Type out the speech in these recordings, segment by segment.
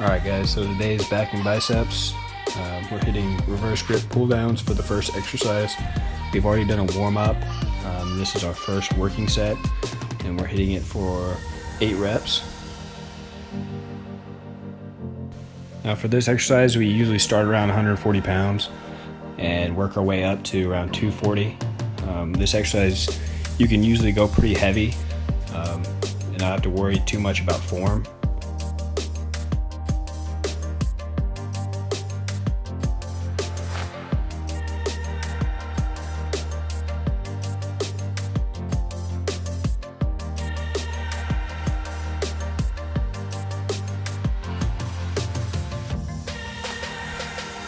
Alright guys, so today's back and biceps. We're hitting reverse grip pull downs for the first exercise. We've already done a warm up. This is our first working set and we're hitting it for 8 reps. Now for this exercise we usually start around 140 pounds and work our way up to around 240. This exercise you can usually go pretty heavy and not have to worry too much about form.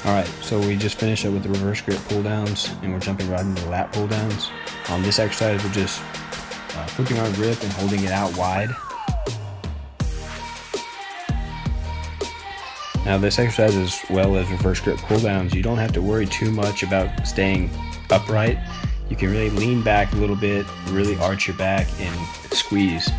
Alright, so we just finished up with the reverse grip pull downs and we're jumping right into the lat pull downs. On this exercise we're just flipping our grip and holding it out wide. Now this exercise, as well as reverse grip pull downs, you don't have to worry too much about staying upright. You can really lean back a little bit, really arch your back and squeeze.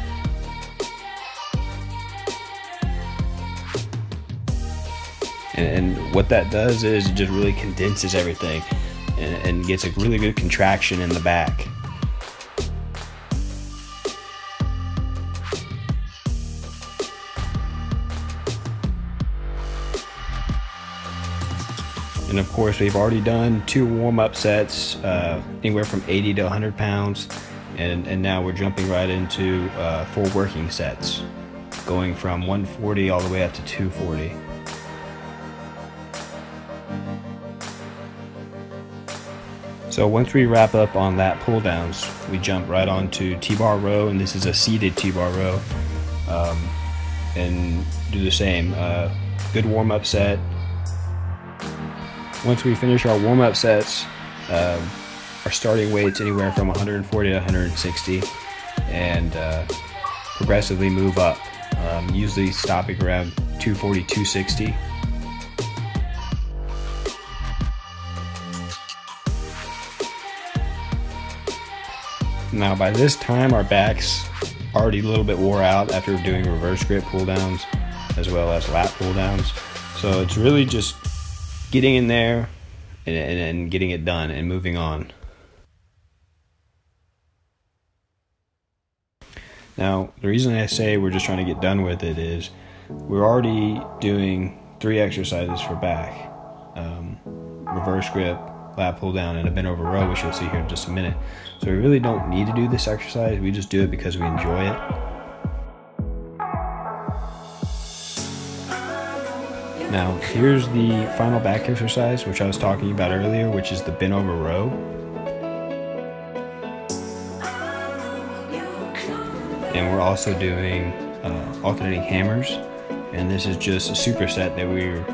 And what that does is it just really condenses everything and gets a really good contraction in the back. And of course we've already done 2 warm-up sets, anywhere from 80 to 100 pounds, and now we're jumping right into 4 working sets, going from 140 all the way up to 240. So once we wrap up on lat pull downs, we jump right onto T-bar row, and this is a seated T-bar row, and do the same, good warm-up set. Once we finish our warm-up sets, our starting weight's anywhere from 140 to 160, and progressively move up, usually stopping around 240, 260. Now by this time our back's already a little bit wore out after doing reverse grip pull downs as well as lat pull downs. So it's really just getting in there and getting it done and moving on. Now the reason I say we're just trying to get done with it is we're already doing 3 exercises for back. Reverse grip, lat pull down, and a bent over row, which you'll see here in just a minute. So we really don't need to do this exercise, we just do it because we enjoy it. Now here's the final back exercise, which I was talking about earlier, which is the bent over row. And we're also doing alternating hammers, and this is just a superset that we're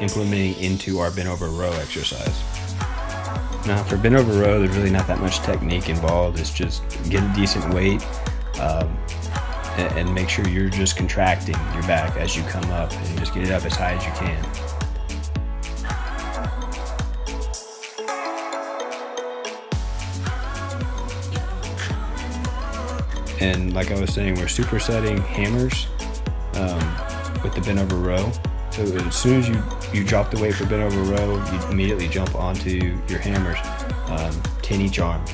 implementing into our bent over row exercise. Now for bent over row, there's really not that much technique involved. It's just get a decent weight and make sure you're just contracting your back as you come up, and just get it up as high as you can. And like I was saying, we're supersetting hammers with the bent over row. So as soon as you drop the weight for bent over row, you immediately jump onto your hammers, 10 each arm.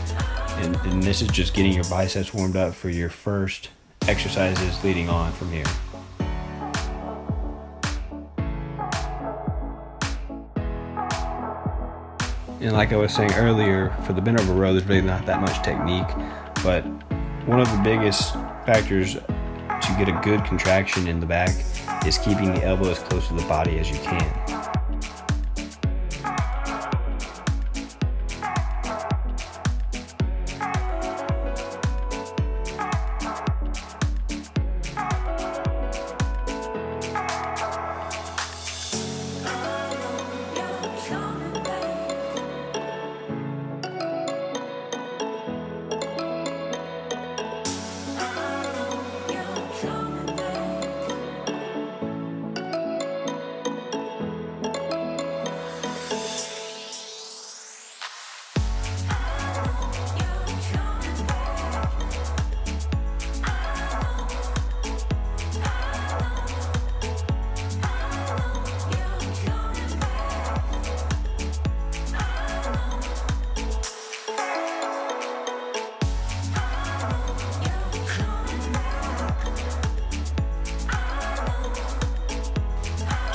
And this is just getting your biceps warmed up for your first exercises leading on from here. And like I was saying earlier, for the bent over row, there's really not that much technique, but one of the biggest factors to get a good contraction in the back is keeping the elbow as close to the body as you can.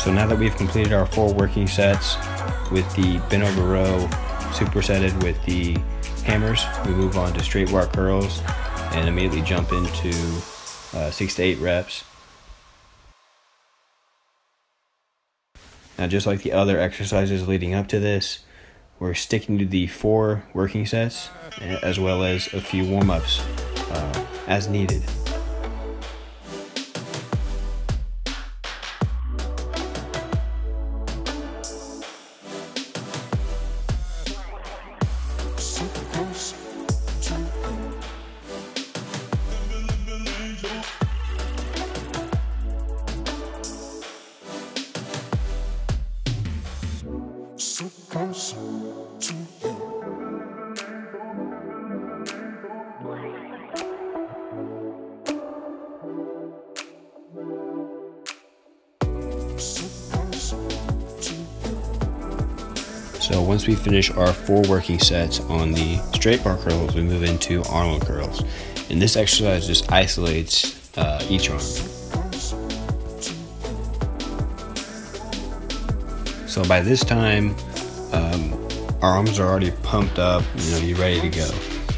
So now that we've completed our 4 working sets with the bent over row supersetted with the hammers, we move on to straight bar curls and immediately jump into 6 to 8 reps. Now, just like the other exercises leading up to this, we're sticking to the 4 working sets as well as a few warm-ups as needed. So once we finish our 4 working sets on the straight bar curls, we move into Arnold curls. And this exercise just isolates each arm. So by this time, our arms are already pumped up, you're ready to go.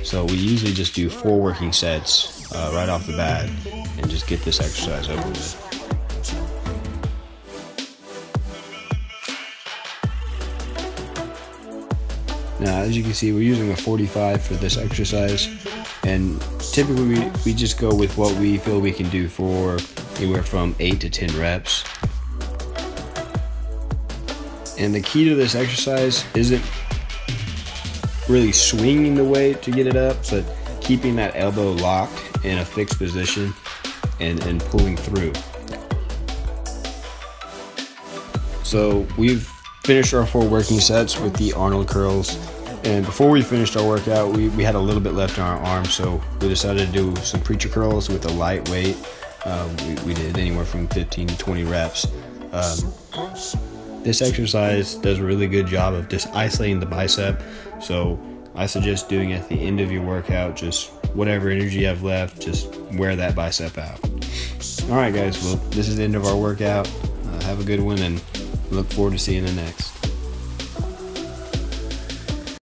So we usually just do 4 working sets right off the bat and just get this exercise over with. Now, as you can see, we're using a 45 for this exercise, and typically we just go with what we feel we can do for anywhere from 8 to 10 reps. And the key to this exercise isn't really swinging the weight to get it up, but keeping that elbow locked in a fixed position and pulling through. So we've finished our 4 working sets with the Arnold curls, and before we finished our workout, we had a little bit left on our arms, so we decided to do some preacher curls with a light weight. We did anywhere from 15 to 20 reps. This exercise does a really good job of just isolating the bicep, so I suggest doing it at the end of your workout. Just whatever energy you have left, just wear that bicep out. Alright guys, well, this is the end of our workout. Have a good one, and look forward to seeing the next.